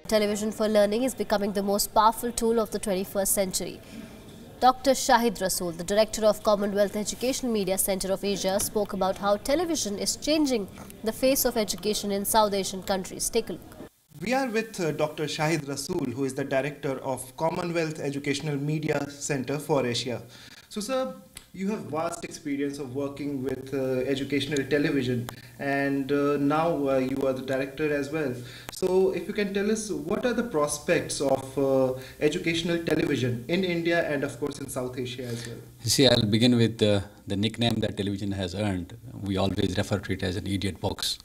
Television for learning is becoming the most powerful tool of the 21st century. Dr. Shahid Rasool, the director of Commonwealth Educational Media Center of Asia, spoke about how television is changing the face of education in South Asian countries. Take a look. We are with Dr. Shahid Rasool, who is the director of Commonwealth Educational Media Center for Asia. So, sir, you have vast experience of working with educational television, and now you are the director as well. So, if you can tell us, what are the prospects of educational television in India and, of course, in South Asia as well? You see, I'll begin with the nickname that television has earned. We always refer to it as an idiot box.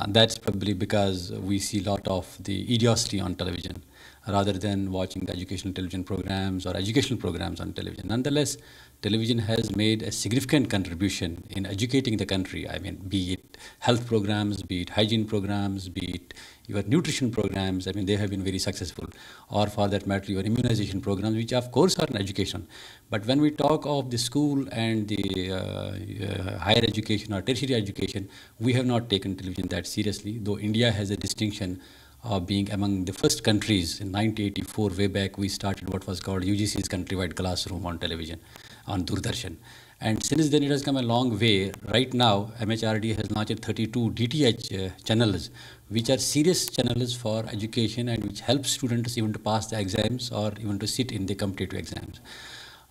That's probably because we see a lot of the idiocy on television rather than watching the educational television programs or educational programs on television. Nonetheless, television has made a significant contribution in educating the country. I mean, be it health programs, be it hygiene programs, be it your nutrition programs. I mean, they have been very successful. Or for that matter, your immunization programs, which of course are in education. But when we talk of the school and the higher education or tertiary education, we have not taken television that seriously, though India has a distinction of being among the first countries. In 1984, way back, we started what was called UGC's countrywide classroom on television, on Doordarshan. And since then, it has come a long way. Right now, MHRD has launched 32 DTH channels, which are serious channels for education and which help students even to pass the exams or even to sit in the competitive exams.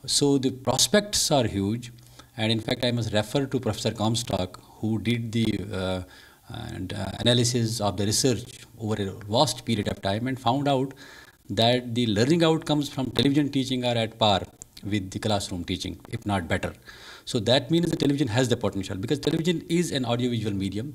So the prospects are huge. And in fact, I must refer to Professor Comstock, who did the analysis of the research over a vast period of time and found out that the learning outcomes from television teaching are at par with the classroom teaching, if not better. So that means the television has the potential, because television is an audiovisual medium.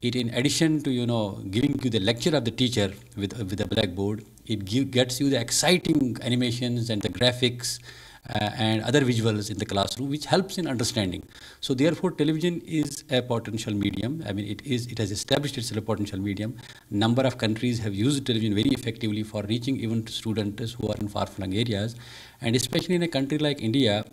It, in addition to giving you the lecture of the teacher with a blackboard, it gets you the exciting animations and the graphics and other visuals in the classroom, which helps in understanding. So therefore, television is a potential medium. I mean, it has established itself a potential medium. Number of countries have used television very effectively for reaching even to students who are in far-flung areas, and especially in a country like India,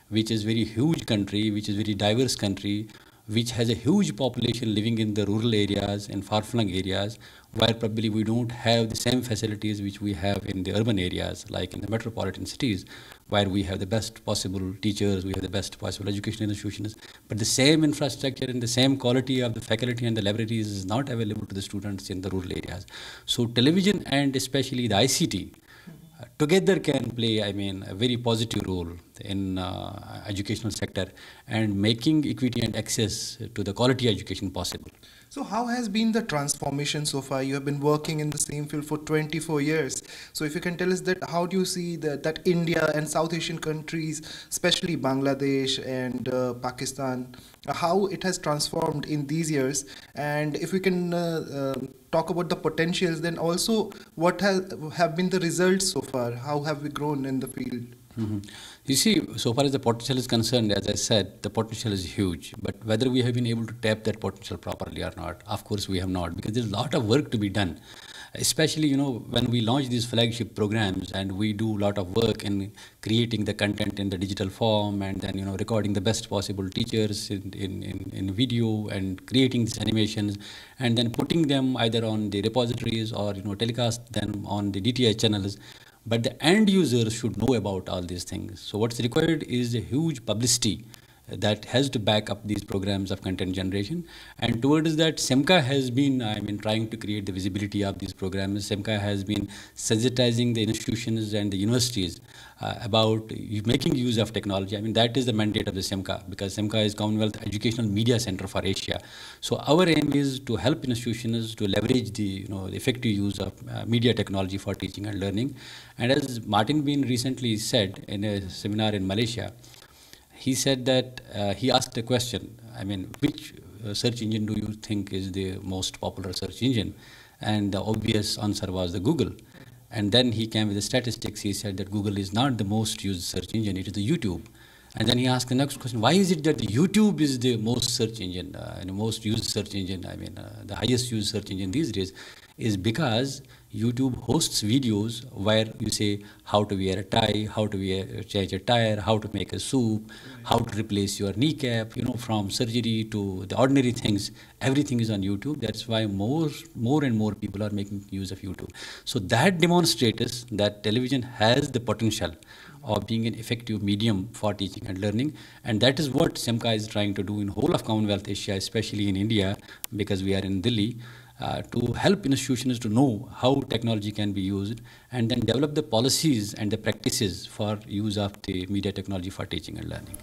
which is a very huge country, which is a very diverse country, which has a huge population living in the rural areas and far-flung areas, where probably we don't have the same facilities which we have in the urban areas, like in the metropolitan cities, where we have the best possible teachers, we have the best possible educational institutions, but the same infrastructure and the same quality of the faculty and the libraries is not available to the students in the rural areas. So television and especially the ICT together can play, I mean, a very positive role in educational sector and making equity and access to the quality education possible. So how has been the transformation so far? You have been working in the same field for 24 years. So if you can tell us that, how do you see that India and South Asian countries, especially Bangladesh and Pakistan, how it has transformed in these years? And if we can talk about the potentials, then also what have been the results so far? How have we grown in the field? Mm-hmm. You see, so far as the potential is concerned, as I said, the potential is huge. But whether we have been able to tap that potential properly or not, of course we have not, because there's a lot of work to be done. Especially, when we launch these flagship programs and we do a lot of work in creating the content in the digital form and then, recording the best possible teachers in video and creating these animations and then putting them either on the repositories or, telecast them on the DTH channels. But the end users should know about all these things. So what's required is a huge publicity that has to back up these programs of content generation. And towards that, SEMCA has been, trying to create the visibility of these programs. SEMCA has been sensitizing the institutions and the universities about making use of technology. That is the mandate of the SEMCA, because SEMCA is Commonwealth Educational Media Center for Asia. So our aim is to help institutions to leverage the, the effective use of media technology for teaching and learning. And as Martin Bean recently said in a seminar in Malaysia, he said that he asked a question, which search engine do you think is the most popular search engine? And the obvious answer was the Google. And then he came with the statistics. He said that Google is not the most used search engine, it is the YouTube. And then he asked the next question, why is it that the YouTube is the most search engine, and the most used search engine, the highest used search engine these days, is because YouTube hosts videos where you say how to wear a tie, how to change a tire, how to make a soup, how to replace your kneecap, from surgery to the ordinary things. Everything is on YouTube. That's why more and more people are making use of YouTube. So that demonstrates that television has the potential of being an effective medium for teaching and learning, and that is what SEMCA is trying to do in whole of Commonwealth Asia, especially in India, because we are in Delhi, to help institutions to know how technology can be used and then develop the policies and the practices for use of the media technology for teaching and learning.